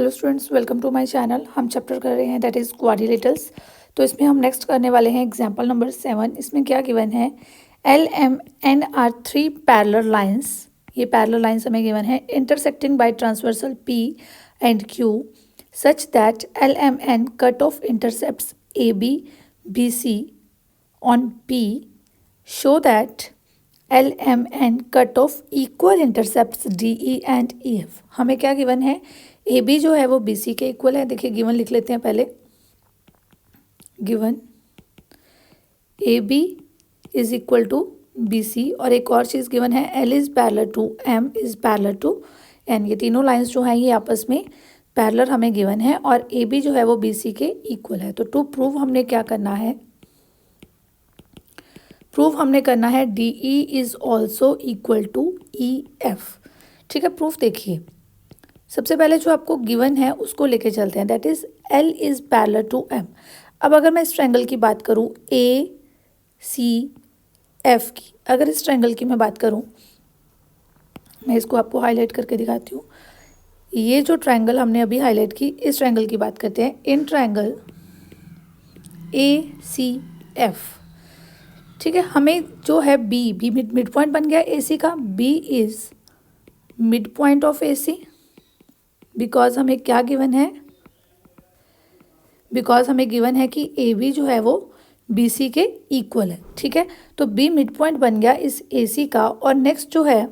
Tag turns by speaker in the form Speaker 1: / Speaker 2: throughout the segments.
Speaker 1: Hello students, welcome to my channel. हम chapter कर रहे हैं दैट इज़ क्वाड्रिलेटरल्स। तो इसमें हम नेक्स्ट करने वाले हैं एग्जांपल नंबर 7। इसमें क्या गिवन है, L M N R 3 parallel lines. ये पैरेलल लाइंस हमें गिवन है intersecting by transversal P and Q such that L M N cut off intercepts A B C on P show that L M N cut off equal intercepts D E and E F. हमें क्या given है, A B जो है वो B C के equal है। देखिए given लिख लेते हैं पहले। Given A B is equal to B C, और एक और चीज़ गिवन है L is parallel to M is parallel to N. ये तीनों लाइंस जो हैं ये आपस में पैरेलल हमें गिवन है, और ए बी जो है वो बी सी के इक्वल है। तो टू प्रूव हमने क्या करना है, प्रूफ हमने करना है D E is also equal to E F. ठीक है, प्रूफ देखिए। सबसे पहले जो आपको गिवन है उसको लेके चलते हैं, that is L is parallel to M. अब अगर मैं इस ट्रायंगल की बात करूँ ए सी एफ की, अगर इस ट्रायंगल की मैं बात करूँ, मैं इसको आपको हाईलाइट करके दिखाती हूँ। ये जो ट्रायंगल हमने अभी हाईलाइट की, इस ट्रायंगल की बात करते हैं। In triangle A C F, ठीक है, हमें जो है बी मिड पॉइंट बन गया ए सी का। B is mid point of A C, because हमें क्या गिवन है, बिकॉज हमें गिवन है कि ए बी जो है वो बी सी के इक्वल है। ठीक है, तो बी मिड पॉइंट बन गया इस ए सी का। और नेक्स्ट जो है,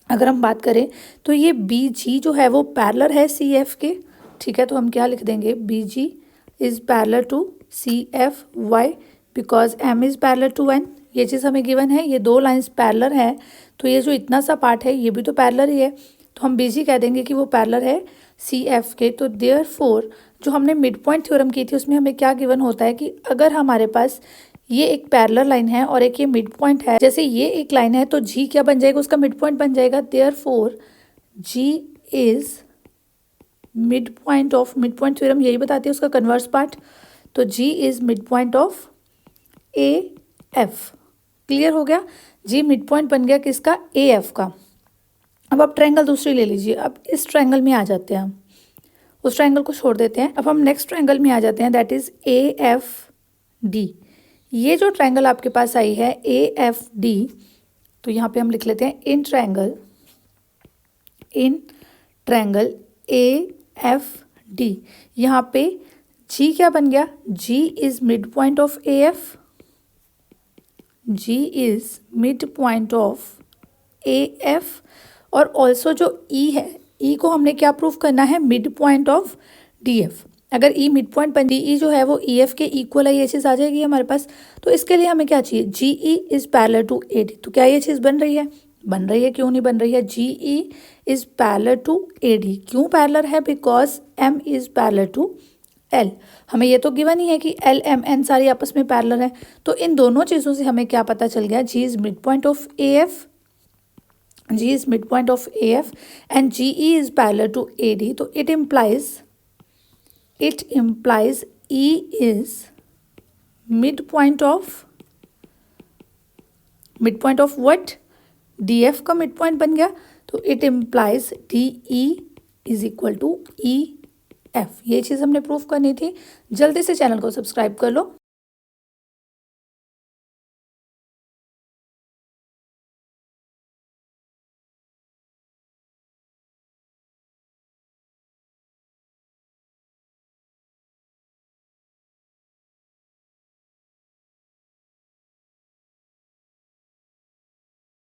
Speaker 1: अगर हम बात करें तो ये बी जी जो है वो पैरेलल है सी एफ के। ठीक है, तो हम क्या लिख देंगे, B G is parallel to C F Y, because M is parallel to N. ये चीज़ हमें गिवन है, ये दो लाइंस पैरेलल है, तो ये जो इतना सा पार्ट है ये भी तो पैरेलल ही है, तो हम बी जी कह देंगे कि वो पैरेलल है सी एफ के। तो देयरफॉर जो हमने मिड पॉइंट थ्योरम की थी उसमें हमें क्या गिवन होता है कि अगर हमारे पास ये एक पैरेलल लाइन है और एक ये मिड पॉइंट है, जैसे ये एक लाइन है तो जी क्या बन जाएगा, उसका मिड पॉइंट बन जाएगा। Therefore G is mid point of, mid point theorem यही बताती है उसका कन्वर्स पार्ट, तो G is mid point of A F. Clear हो गया, जी मिड पॉइंट बन गया किसका, ए एफ का। अब आप ट्रायंगल दूसरी ले लीजिए। अब इस ट्रायंगल में आ जाते हैं हम, उस ट्रायंगल को छोड़ देते हैं। अब हम नेक्स्ट ट्रायंगल में आ जाते हैं, that is a F D. ये जो ट्रायंगल आपके पास आई है ए एफ डी, तो यहाँ पे हम लिख लेते हैं in triangle A F D. यहाँ पे जी क्या बन गया, G is mid point of A F, G is mid point of A F. और ऑल्सो जो ई है, ई को हमने क्या प्रूफ करना है, mid point of D F. अगर ई मिड पॉइंट बन, डी ई जो है वो ई एफ के इक्वल है, ये चीज़ आ जाएगी हमारे पास। तो इसके लिए हमें क्या चाहिए, G E is parallel to A D. तो क्या ये चीज़ बन रही है, बन रही है, क्यों नहीं बन रही है, G E is parallel to A D. क्यों पैरेलल है, because M is parallel to L. हमें ये तो गिवन ही है कि एल एम एन सारी आपस में पैरेलल है, तो इन दोनों चीज़ों से हमें क्या पता चल गया, G is mid point of A F, G is midpoint of AF and GE is parallel to AD. तो it implies E is midpoint of what, DF का midpoint बन गया, तो it implies DE is equal to EF। ये चीज़ हमने proof करनी थी। जल्दी से चैनल को सब्सक्राइब कर लो।